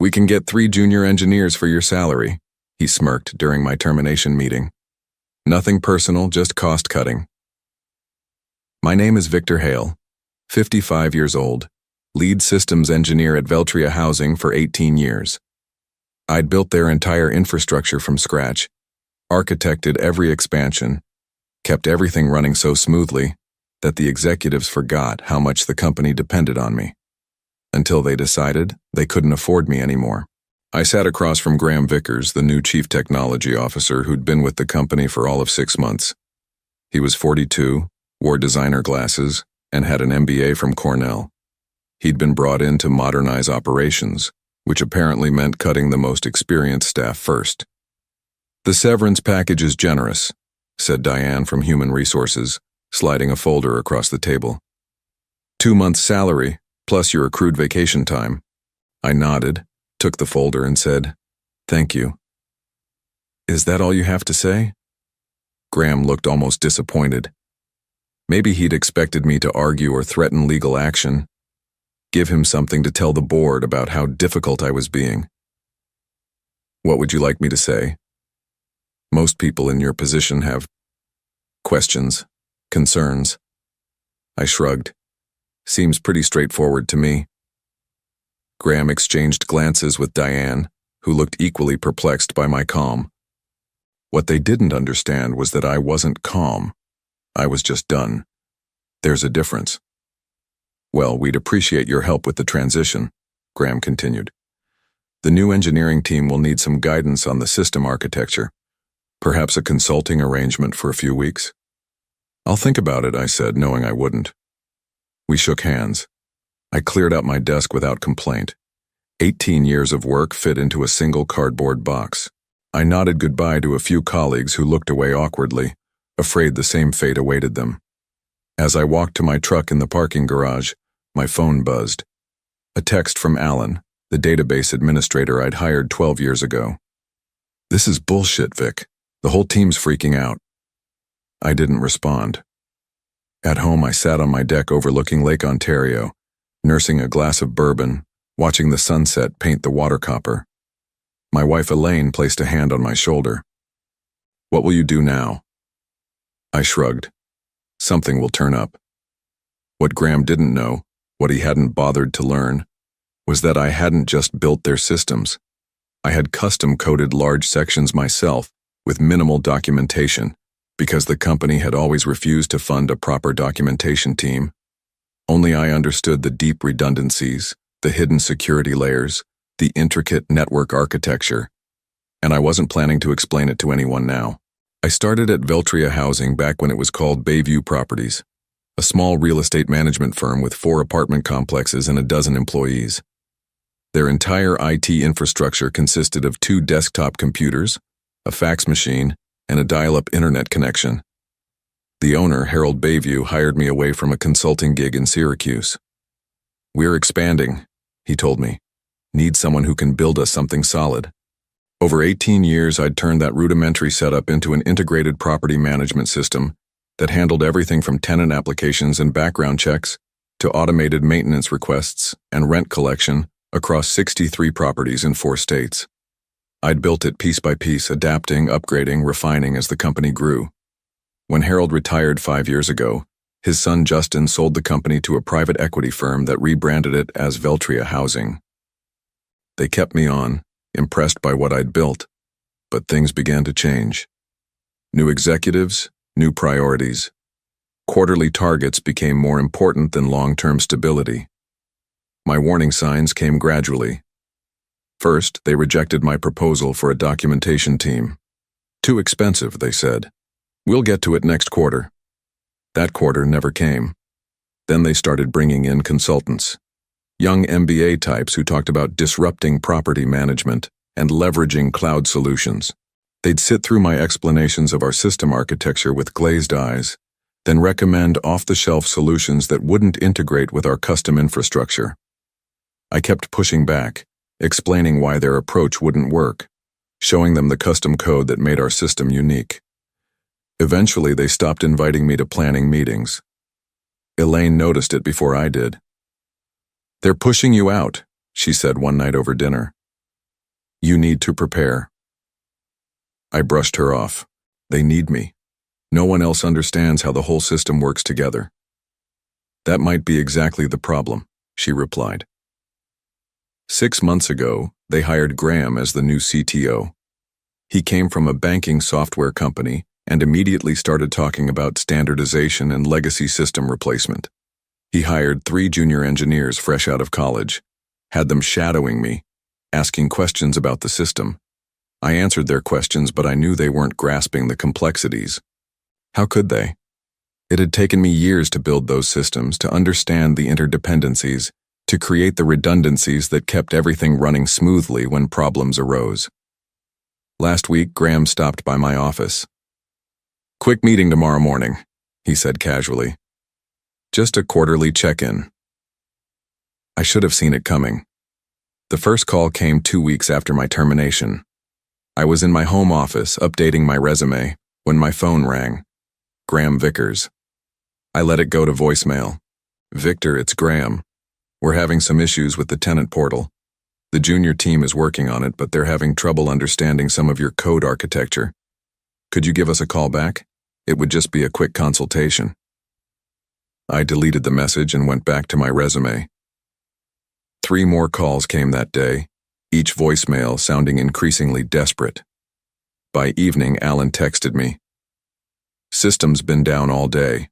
We can get 3 junior engineers for your salary, he smirked during my termination meeting. Nothing personal, just cost cutting. My name is Victor Hale, 55 years old, lead systems engineer at Betrayal Housing for 18 years. I'd built their entire infrastructure from scratch, architected every expansion, kept everything running so smoothly that the executives forgot how much the company depended on me. Until they decided they couldn't afford me anymore. I sat across from Graham Vickers, the new chief technology officer who'd been with the company for all of 6 months. He was 42, wore designer glasses, and had an MBA from Cornell. He'd been brought in to modernize operations, which apparently meant cutting the most experienced staff first. The severance package is generous, said Diane from Human Resources, sliding a folder across the table. 2 months' salary, plus your accrued vacation time. I nodded, took the folder and said, "Thank you." "Is that all you have to say?" Graham looked almost disappointed. Maybe he'd expected me to argue or threaten legal action, give him something to tell the board about how difficult I was being. "What would you like me to say?" "Most people in your position have questions, concerns." I shrugged. "Seems pretty straightforward to me." Graham exchanged glances with Diane, who looked equally perplexed by my calm. What they didn't understand was that I wasn't calm. I was just done. There's a difference. "Well, we'd appreciate your help with the transition," Graham continued. "The new engineering team will need some guidance on the system architecture. Perhaps a consulting arrangement for a few weeks." "I'll think about it," I said, knowing I wouldn't. We shook hands. I cleared out my desk without complaint. 18 years of work fit into a single cardboard box. I nodded goodbye to a few colleagues who looked away awkwardly, afraid the same fate awaited them. As I walked to my truck in the parking garage, my phone buzzed. A text from Alan, the database administrator I'd hired 12 years ago. "This is bullshit, Vic. The whole team's freaking out." I didn't respond. At home, I sat on my deck overlooking Lake Ontario, nursing a glass of bourbon, watching the sunset paint the water copper. My wife Elaine placed a hand on my shoulder. "What will you do now?" I shrugged. Something will turn up. What Graham didn't know, what he hadn't bothered to learn, was that I hadn't just built their systems. I had custom-coded large sections myself with minimal documentation, because the company had always refused to fund a proper documentation team. Only I understood the deep redundancies, the hidden security layers, the intricate network architecture, and I wasn't planning to explain it to anyone now. I started at Betrayal Housing back when it was called Bayview Properties, a small real estate management firm with 4 apartment complexes and a dozen employees. Their entire IT infrastructure consisted of 2 desktop computers, a fax machine, and a dial-up internet connection. The owner, Harold Bayview, hired me away from a consulting gig in Syracuse. "We're expanding," he told me. "Need someone who can build us something solid." Over 18 years, I'd turned that rudimentary setup into an integrated property management system that handled everything from tenant applications and background checks to automated maintenance requests and rent collection across 63 properties in 4 states. I'd built it piece by piece, adapting, upgrading, refining as the company grew. When Harold retired 5 years ago, his son Justin sold the company to a private equity firm that rebranded it as Betrayal Housing. They kept me on, impressed by what I'd built, but things began to change. New executives, new priorities. Quarterly targets became more important than long-term stability. My warning signs came gradually. First, they rejected my proposal for a documentation team. "Too expensive," they said. "We'll get to it next quarter." That quarter never came. Then they started bringing in consultants. Young MBA types who talked about disrupting property management and leveraging cloud solutions. They'd sit through my explanations of our system architecture with glazed eyes, then recommend off-the-shelf solutions that wouldn't integrate with our custom infrastructure. I kept pushing back, explaining why their approach wouldn't work, showing them the custom code that made our system unique. Eventually, they stopped inviting me to planning meetings. Elaine noticed it before I did. "They're pushing you out," she said one night over dinner. You need to prepare. I brushed her off. They need me. No one else understands how the whole system works together. That might be exactly the problem, she replied. 6 months ago, they hired Graham as the new CTO. He came from a banking software company and immediately started talking about standardization and legacy system replacement. He hired 3 junior engineers fresh out of college, had them shadowing me, asking questions about the system. I answered their questions, but I knew they weren't grasping the complexities. How could they? It had taken me years to build those systems, to understand the interdependencies, to create the redundancies that kept everything running smoothly when problems arose. Last week, Graham stopped by my office. "Quick meeting tomorrow morning," he said casually. "Just a quarterly check-in." I should have seen it coming. The first call came 2 weeks after my termination. I was in my home office updating my resume when my phone rang. Graham Vickers. I let it go to voicemail. "Victor, it's Graham. We're having some issues with the tenant portal. The junior team is working on it, but they're having trouble understanding some of your code architecture. Could you give us a call back? It would just be a quick consultation." I deleted the message and went back to my resume. 3 more calls came that day, each voicemail sounding increasingly desperate. By evening, Alan texted me. "System's been down all day.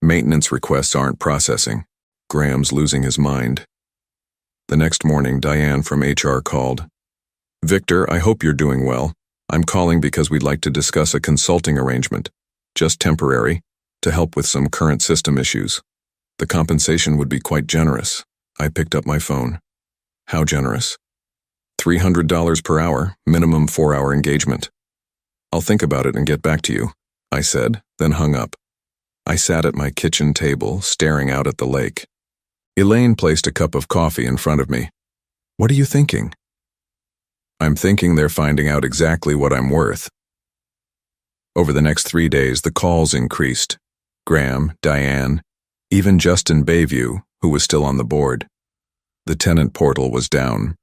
Maintenance requests aren't processing. Graham's losing his mind." The next morning, Diane from HR called. "Victor, I hope you're doing well. I'm calling because we'd like to discuss a consulting arrangement, just temporary, to help with some current system issues. The compensation would be quite generous." I picked up my phone. "How generous?" $300 per hour, minimum 4-hour engagement." "I'll think about it and get back to you," I said, then hung up. I sat at my kitchen table, staring out at the lake. Elaine placed a cup of coffee in front of me. "What are you thinking?" "I'm thinking they're finding out exactly what I'm worth." Over the next 3 days, the calls increased. Graham, Diane, even Justin Bayview, who was still on the board. The tenant portal was down.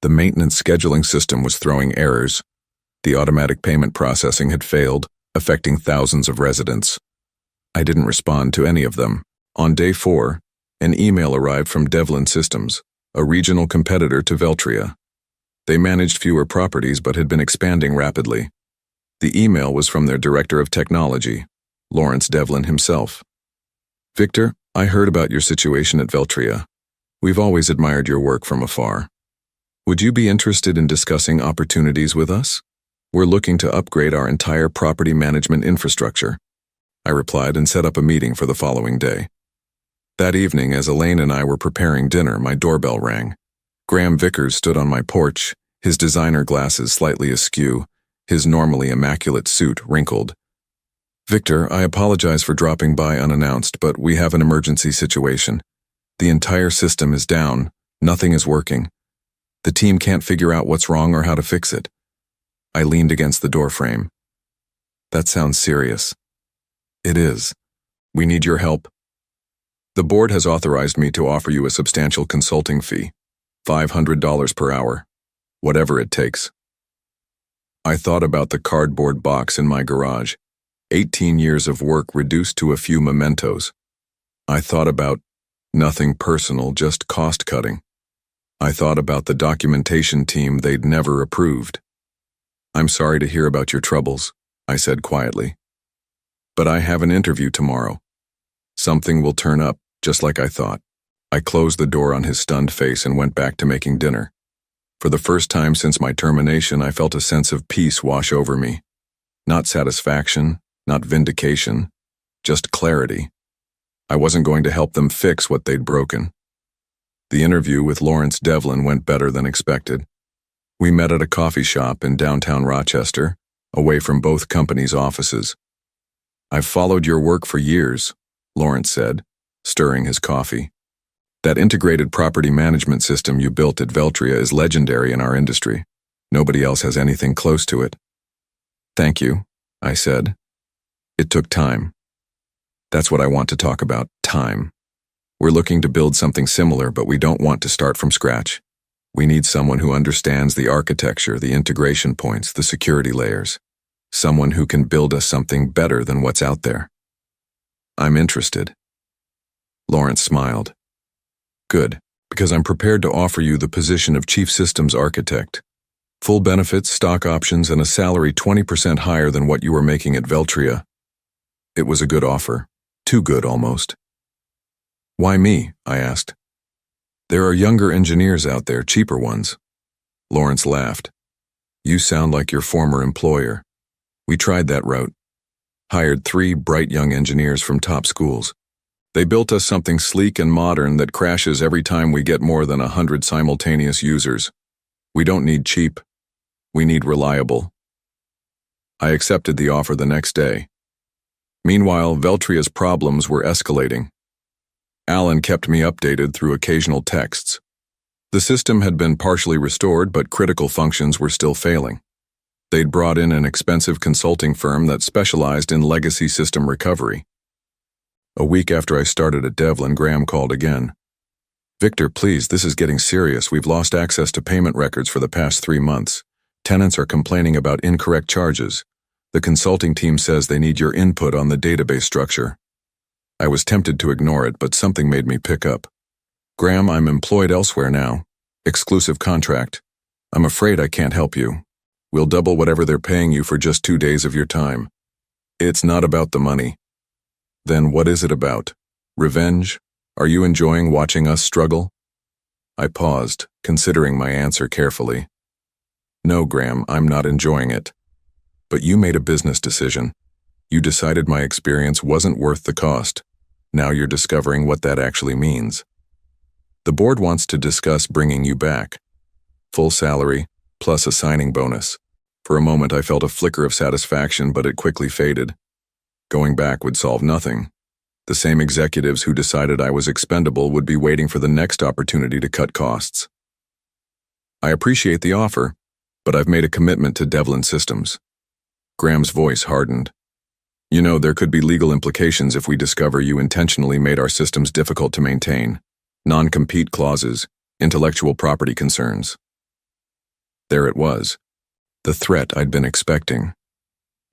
The maintenance scheduling system was throwing errors. The automatic payment processing had failed, affecting thousands of residents. I didn't respond to any of them. On day 4, an email arrived from Devlin Systems, a regional competitor to Veltria. They managed fewer properties but had been expanding rapidly. The email was from their director of technology, Lawrence Devlin himself. "Victor, I heard about your situation at Veltria. We've always admired your work from afar. Would you be interested in discussing opportunities with us? We're looking to upgrade our entire property management infrastructure." I replied and set up a meeting for the following day. That evening, as Elaine and I were preparing dinner, my doorbell rang. Graham Vickers stood on my porch, his designer glasses slightly askew, his normally immaculate suit wrinkled. "Victor, I apologize for dropping by unannounced, but we have an emergency situation. The entire system is down. Nothing is working. The team can't figure out what's wrong or how to fix it." I leaned against the doorframe. "That sounds serious." "It is. We need your help. The board has authorized me to offer you a substantial consulting fee, $500 per hour, whatever it takes." I thought about the cardboard box in my garage, 18 years of work reduced to a few mementos. I thought about nothing personal, just cost-cutting. I thought about the documentation team they'd never approved. "I'm sorry to hear about your troubles," I said quietly. "But I have an interview tomorrow. Something will turn up, just like I thought." I closed the door on his stunned face and went back to making dinner. For the first time since my termination, I felt a sense of peace wash over me. Not satisfaction, not vindication, just clarity. I wasn't going to help them fix what they'd broken. The interview with Lawrence Devlin went better than expected. We met at a coffee shop in downtown Rochester, away from both companies' offices. "I've followed your work for years," Lawrence said, stirring his coffee. "That integrated property management system you built at Veltria is legendary in our industry. Nobody else has anything close to it." "Thank you," I said. "It took time." That's what I want to talk about, time. We're looking to build something similar, but we don't want to start from scratch. We need someone who understands the architecture, the integration points, the security layers. Someone who can build us something better than what's out there. I'm interested. Lawrence smiled. Good, because I'm prepared to offer you the position of Chief Systems Architect. Full benefits, stock options, and a salary 20% higher than what you were making at Veltria. It was a good offer. Too good, almost. Why me? I asked. There are younger engineers out there, cheaper ones. Lawrence laughed. You sound like your former employer. We tried that route. Hired 3 bright young engineers from top schools. They built us something sleek and modern that crashes every time we get more than 100 simultaneous users. We don't need cheap. We need reliable. I accepted the offer the next day. Meanwhile, Veltria's problems were escalating. Alan kept me updated through occasional texts. The system had been partially restored, but critical functions were still failing. They'd brought in an expensive consulting firm that specialized in legacy system recovery. A week after I started at Devlin, Graham called again. Victor, please, this is getting serious. We've lost access to payment records for the past 3 months. Tenants are complaining about incorrect charges. The consulting team says they need your input on the database structure. I was tempted to ignore it, but something made me pick up. Graham, I'm employed elsewhere now. Exclusive contract. I'm afraid I can't help you. We'll double whatever they're paying you for just 2 days of your time. It's not about the money. Then what is it about? Revenge? Are you enjoying watching us struggle? I paused, considering my answer carefully. No, Graham, I'm not enjoying it. But you made a business decision. You decided my experience wasn't worth the cost. Now you're discovering what that actually means. The board wants to discuss bringing you back. Full salary, plus a signing bonus. For a moment I felt a flicker of satisfaction, but it quickly faded. Going back would solve nothing. The same executives who decided I was expendable would be waiting for the next opportunity to cut costs. I appreciate the offer, but I've made a commitment to Devlin Systems. Graham's voice hardened. You know, there could be legal implications if we discover you intentionally made our systems difficult to maintain. Non-compete clauses, intellectual property concerns. There it was. The threat I'd been expecting.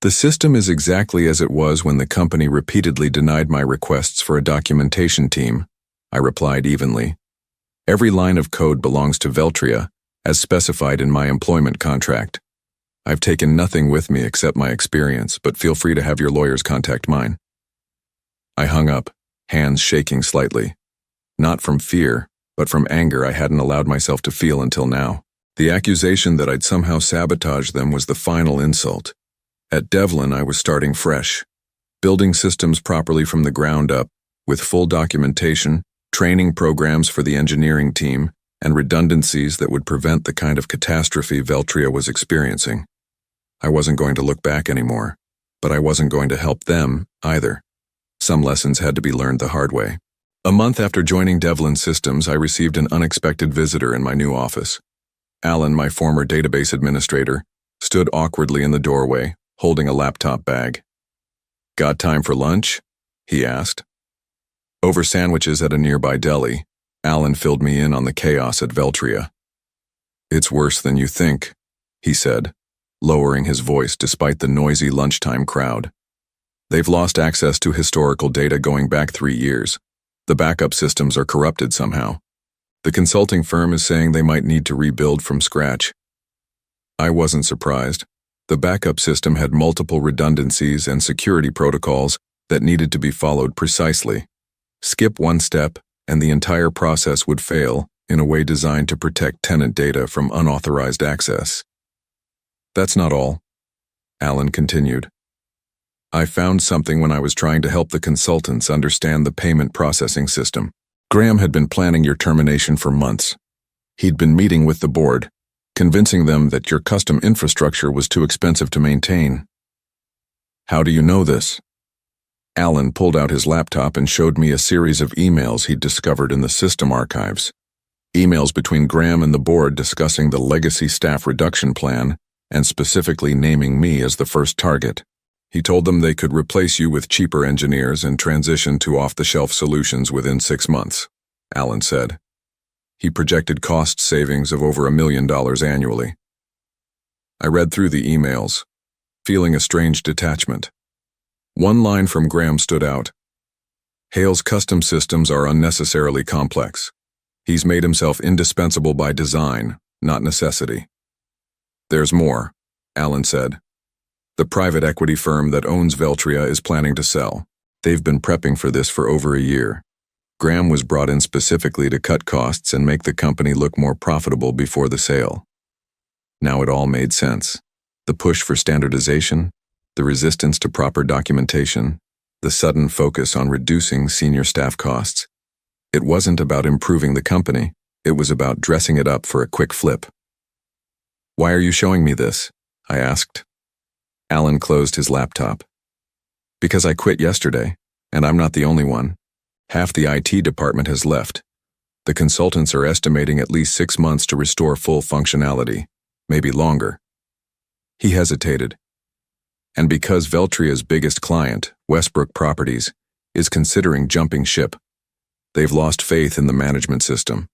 The system is exactly as it was when the company repeatedly denied my requests for a documentation team, I replied evenly. Every line of code belongs to Veltria, as specified in my employment contract. I've taken nothing with me except my experience, but feel free to have your lawyers contact mine. I hung up, hands shaking slightly. Not from fear, but from anger I hadn't allowed myself to feel until now. The accusation that I'd somehow sabotaged them was the final insult. At Devlin, I was starting fresh, building systems properly from the ground up, with full documentation, training programs for the engineering team, and redundancies that would prevent the kind of catastrophe Veltria was experiencing. I wasn't going to look back anymore, but I wasn't going to help them either. Some lessons had to be learned the hard way. A month after joining Devlin Systems, I received an unexpected visitor in my new office. Alan, my former database administrator, stood awkwardly in the doorway, holding a laptop bag. Got time for lunch? He asked. Over sandwiches at a nearby deli, Alan filled me in on the chaos at Veltria. It's worse than you think, he said, lowering his voice despite the noisy lunchtime crowd. They've lost access to historical data going back 3 years. The backup systems are corrupted somehow. The consulting firm is saying they might need to rebuild from scratch. I wasn't surprised. The backup system had multiple redundancies and security protocols that needed to be followed precisely. Skip one step, and the entire process would fail in a way designed to protect tenant data from unauthorized access. That's not all, Alan continued. I found something when I was trying to help the consultants understand the payment processing system. Graham had been planning your termination for months. He'd been meeting with the board, convincing them that your custom infrastructure was too expensive to maintain. How do you know this? Alan pulled out his laptop and showed me a series of emails he'd discovered in the system archives. Emails between Graham and the board discussing the legacy staff reduction plan and specifically naming me as the first target. He told them they could replace you with cheaper engineers and transition to off-the-shelf solutions within 6 months, Alan said. He projected cost savings of over $1 million annually. I read through the emails, feeling a strange detachment. One line from Graham stood out. Hale's custom systems are unnecessarily complex. He's made himself indispensable by design, not necessity. There's more, Alan said. The private equity firm that owns Veltria is planning to sell. They've been prepping for this for over a year. Graham was brought in specifically to cut costs and make the company look more profitable before the sale. Now it all made sense. The push for standardization, the resistance to proper documentation, the sudden focus on reducing senior staff costs. It wasn't about improving the company, it was about dressing it up for a quick flip. "Why are you showing me this?" I asked. Alan closed his laptop. "Because I quit yesterday, and I'm not the only one. Half the IT department has left. The consultants are estimating at least 6 months to restore full functionality, maybe longer." He hesitated. "And because Veltria's biggest client, Westbrook Properties, is considering jumping ship. They've lost faith in the management system."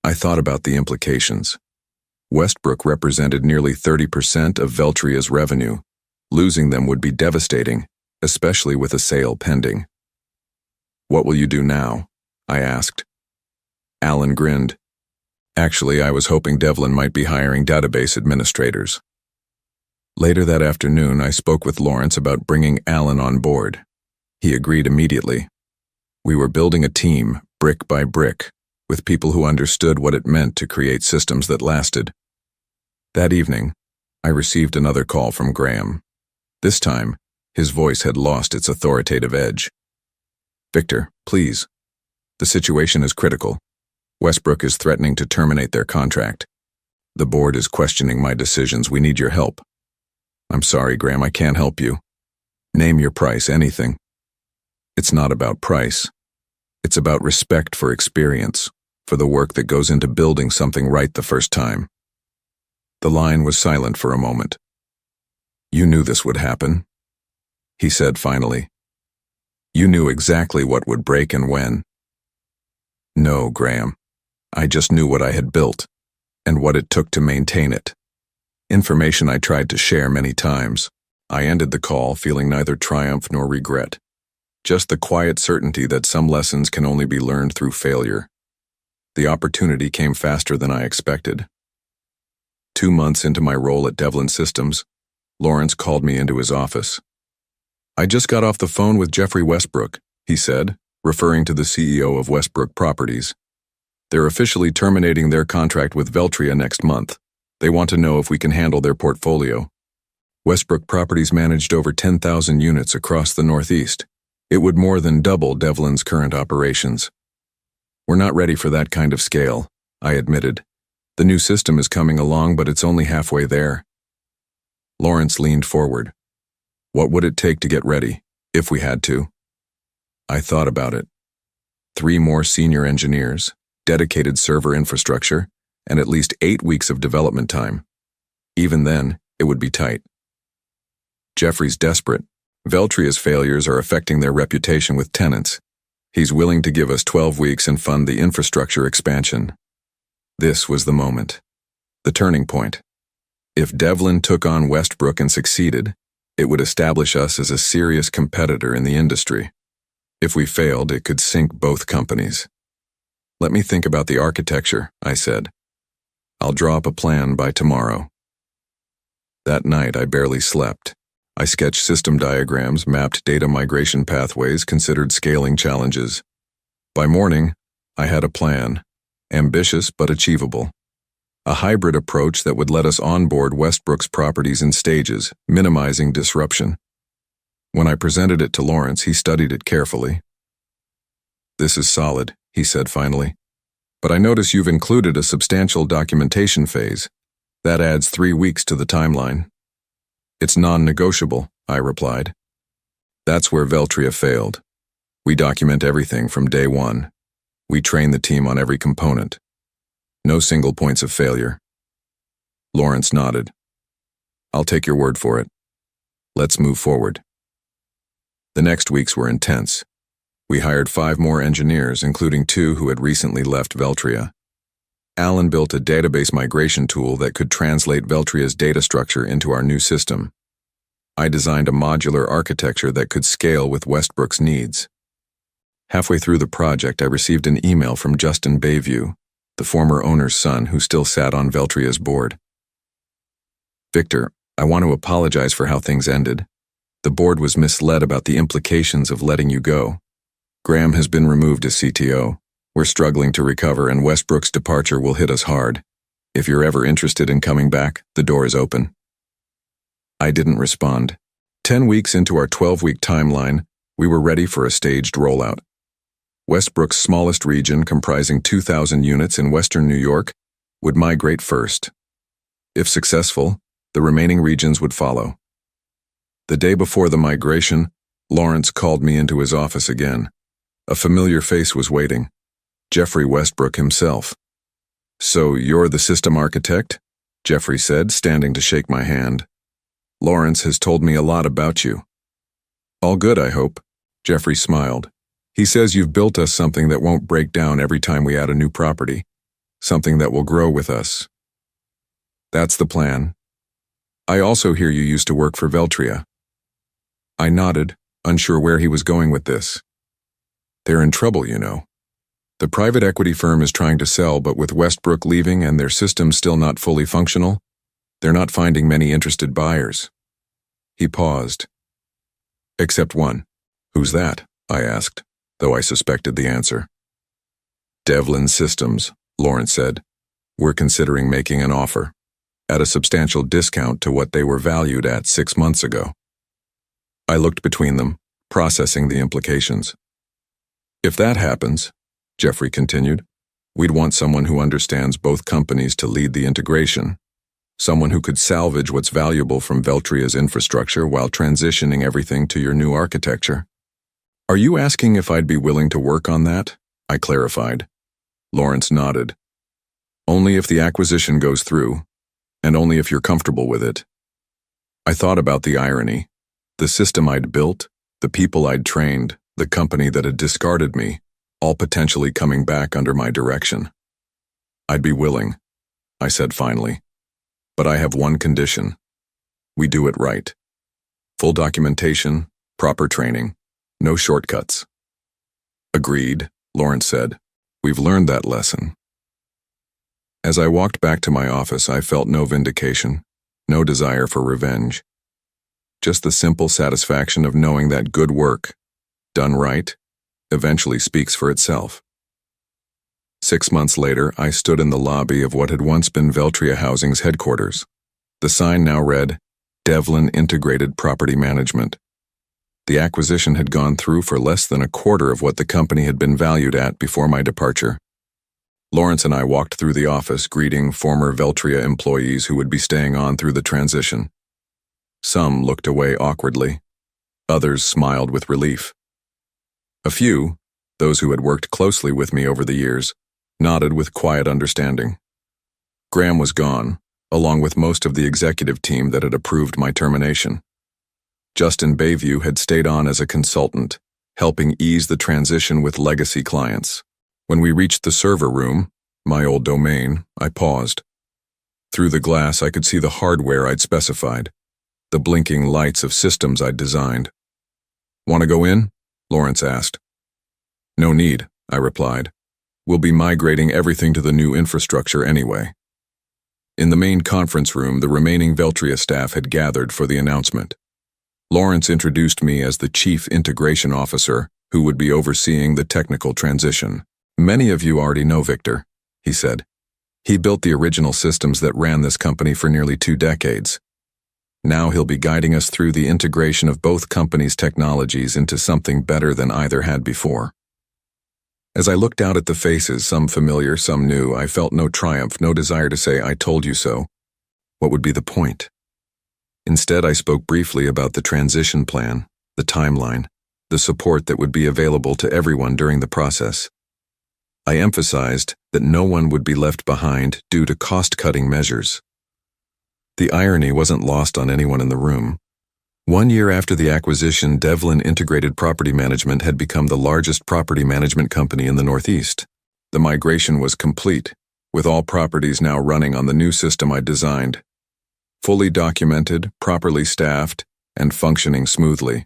I thought about the implications. Westbrook represented nearly 30% of Veltria's revenue. Losing them would be devastating, especially with a sale pending. "What will you do now?" I asked. Alan grinned. "Actually, I was hoping Devlin might be hiring database administrators." Later that afternoon, I spoke with Lawrence about bringing Alan on board. He agreed immediately. We were building a team, brick by brick, with people who understood what it meant to create systems that lasted. That evening, I received another call from Graham. This time, his voice had lost its authoritative edge. "Victor, please. The situation is critical. Westbrook is threatening to terminate their contract. The board is questioning my decisions. We need your help." "I'm sorry, Graham, I can't help you. Name your price, anything." "It's not about price. It's about respect for experience, for the work that goes into building something right the first time." The line was silent for a moment. "You knew this would happen," he said finally. "You knew exactly what would break and when." "No, Graham. I just knew what I had built, and what it took to maintain it. Information I tried to share many times." I ended the call feeling neither triumph nor regret. Just the quiet certainty that some lessons can only be learned through failure. The opportunity came faster than I expected. 2 months into my role at Devlin Systems, Lawrence called me into his office. "I just got off the phone with Jeffrey Westbrook," he said, referring to the CEO of Westbrook Properties. "They're officially terminating their contract with Veltria next month. They want to know if we can handle their portfolio." Westbrook Properties managed over 10,000 units across the Northeast. It would more than double Devlin's current operations. "We're not ready for that kind of scale," I admitted. "The new system is coming along, but it's only halfway there." Lawrence leaned forward. "What would it take to get ready, if we had to?" I thought about it. 3 more senior engineers, dedicated server infrastructure, and at least 8 weeks of development time. Even then, it would be tight. "Jeffrey's desperate. Veltria's failures are affecting their reputation with tenants. He's willing to give us 12 weeks and fund the infrastructure expansion." This was the moment. The turning point. If Devlin took on Westbrook and succeeded, it would establish us as a serious competitor in the industry. If we failed, it could sink both companies. "Let me think about the architecture," I said. "I'll draw up a plan by tomorrow." That night, I barely slept. I sketched system diagrams, mapped data migration pathways, considered scaling challenges. By morning, I had a plan, ambitious but achievable. A hybrid approach that would let us onboard Westbrook's properties in stages, minimizing disruption. When I presented it to Lawrence, he studied it carefully. "This is solid," he said finally. "But I notice you've included a substantial documentation phase. That adds 3 weeks to the timeline." "It's non-negotiable," I replied. "That's where Veltria failed. We document everything from day one. We train the team on every component. No single points of failure." Lawrence nodded. "I'll take your word for it. Let's move forward." The next weeks were intense. We hired 5 more engineers, including 2 who had recently left Veltria. Alan built a database migration tool that could translate Veltria's data structure into our new system. I designed a modular architecture that could scale with Westbrook's needs. Halfway through the project, I received an email from Justin Bayview, the former owner's son who still sat on Veltria's board. "Victor, I want to apologize for how things ended. The board was misled about the implications of letting you go. Graham has been removed as CTO. We're struggling to recover, and Westbrook's departure will hit us hard. If you're ever interested in coming back, the door is open." I didn't respond. 10 weeks into our 12-week timeline, we were ready for a staged rollout. Westbrook's smallest region, comprising 2,000 units in western New York, would migrate first. If successful, the remaining regions would follow. The day before the migration, Lawrence called me into his office again. A familiar face was waiting. Jeffrey Westbrook himself. "So you're the system architect?" Jeffrey said, standing to shake my hand. "Lawrence has told me a lot about you." "All good, I hope." Jeffrey smiled. "He says you've built us something that won't break down every time we add a new property. Something that will grow with us." "That's the plan. I also hear you used to work for Veltria." I nodded, unsure where he was going with this. "They're in trouble, you know. The private equity firm is trying to sell, but with Westbrook leaving and their system still not fully functional, they're not finding many interested buyers." He paused. "Except one." "Who's that?" I asked, though I suspected the answer. "Devlin Systems," Lawrence said. "We're considering making an offer, at a substantial discount to what they were valued at 6 months ago." I looked between them, processing the implications. "If that happens," Jeffrey continued, "we'd want someone who understands both companies to lead the integration, someone who could salvage what's valuable from Veltria's infrastructure while transitioning everything to your new architecture." "Are you asking if I'd be willing to work on that?" I clarified. Lawrence nodded. "Only if the acquisition goes through, and only if you're comfortable with it." I thought about the irony. The system I'd built, the people I'd trained, the company that had discarded me, all potentially coming back under my direction. "I'd be willing," I said finally. "But I have one condition. We do it right. Full documentation, proper training, no shortcuts." "Agreed," Lawrence said. "We've learned that lesson." As I walked back to my office, I felt no vindication, no desire for revenge. Just the simple satisfaction of knowing that good work, done right, eventually speaks for itself. 6 months later, I stood in the lobby of what had once been Veltria Housing's headquarters. The sign now read, "Devlin Integrated Property Management." The acquisition had gone through for less than a quarter of what the company had been valued at before my departure. Lawrence and I walked through the office, greeting former Veltria employees who would be staying on through the transition. Some looked away awkwardly. Others smiled with relief. A few, those who had worked closely with me over the years, nodded with quiet understanding. Graham was gone, along with most of the executive team that had approved my termination. Justin Bayview had stayed on as a consultant, helping ease the transition with legacy clients. When we reached the server room, my old domain, I paused. Through the glass, I could see the hardware I'd specified, the blinking lights of systems I'd designed. "Want to go in?" Lawrence asked. "No need," I replied. "We'll be migrating everything to the new infrastructure anyway." In the main conference room, the remaining Veltria staff had gathered for the announcement. Lawrence introduced me as the Chief Integration Officer, who would be overseeing the technical transition. "Many of you already know Victor," he said. "He built the original systems that ran this company for nearly 2 decades. Now he'll be guiding us through the integration of both companies' technologies into something better than either had before." As I looked out at the faces, some familiar, some new, I felt no triumph, no desire to say, "I told you so." What would be the point? Instead, I spoke briefly about the transition plan, the timeline, the support that would be available to everyone during the process. I emphasized that no one would be left behind due to cost-cutting measures. The irony wasn't lost on anyone in the room. 1 year after the acquisition, Devlin Integrated Property Management had become the largest property management company in the Northeast. The migration was complete, with all properties now running on the new system I designed. Fully documented, properly staffed, and functioning smoothly.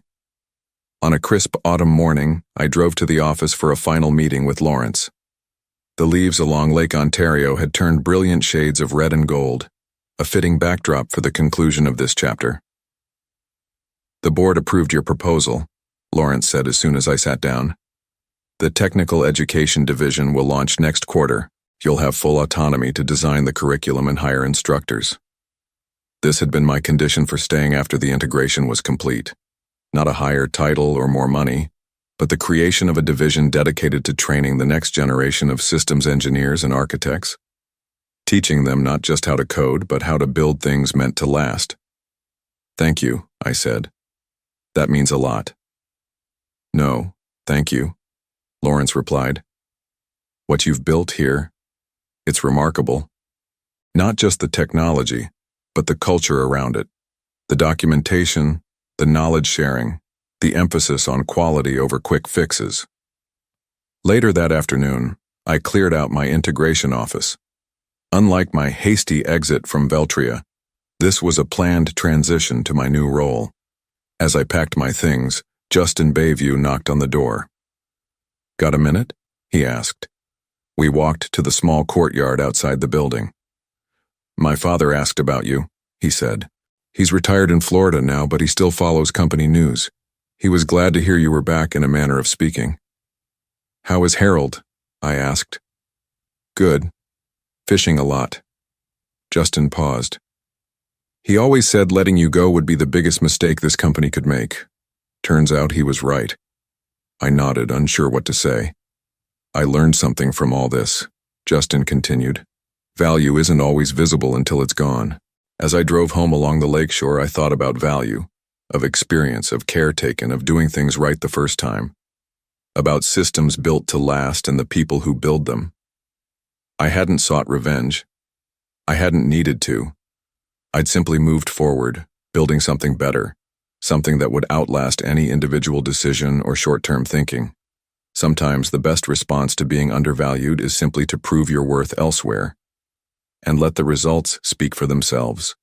On a crisp autumn morning, I drove to the office for a final meeting with Lawrence. The leaves along Lake Ontario had turned brilliant shades of red and gold, a fitting backdrop for the conclusion of this chapter. "The board approved your proposal," Lawrence said as soon as I sat down. "The Technical Education Division will launch next quarter. You'll have full autonomy to design the curriculum and hire instructors." This had been my condition for staying after the integration was complete. Not a higher title or more money, but the creation of a division dedicated to training the next generation of systems engineers and architects, teaching them not just how to code, but how to build things meant to last. "Thank you," I said. "That means a lot." "No, thank you," Lawrence replied. "What you've built here, it's remarkable. Not just the technology, but the culture around it. The documentation, the knowledge sharing, the emphasis on quality over quick fixes." Later that afternoon, I cleared out my integration office. Unlike my hasty exit from Veltria, this was a planned transition to my new role. As I packed my things, Justin Bayview knocked on the door. "Got a minute?" he asked. We walked to the small courtyard outside the building. "My father asked about you," he said. "He's retired in Florida now, but he still follows company news. He was glad to hear you were back, in a manner of speaking." "How is Harold?" I asked. "Good. Fishing a lot." Justin paused. "He always said letting you go would be the biggest mistake this company could make. Turns out he was right." I nodded, unsure what to say. "I learned something from all this," Justin continued. "Value isn't always visible until it's gone." As I drove home along the lakeshore, I thought about value, of experience, of care taken, of doing things right the first time, about systems built to last and the people who build them. I hadn't sought revenge. I hadn't needed to. I'd simply moved forward, building something better, something that would outlast any individual decision or short-term thinking. Sometimes the best response to being undervalued is simply to prove your worth elsewhere, and let the results speak for themselves.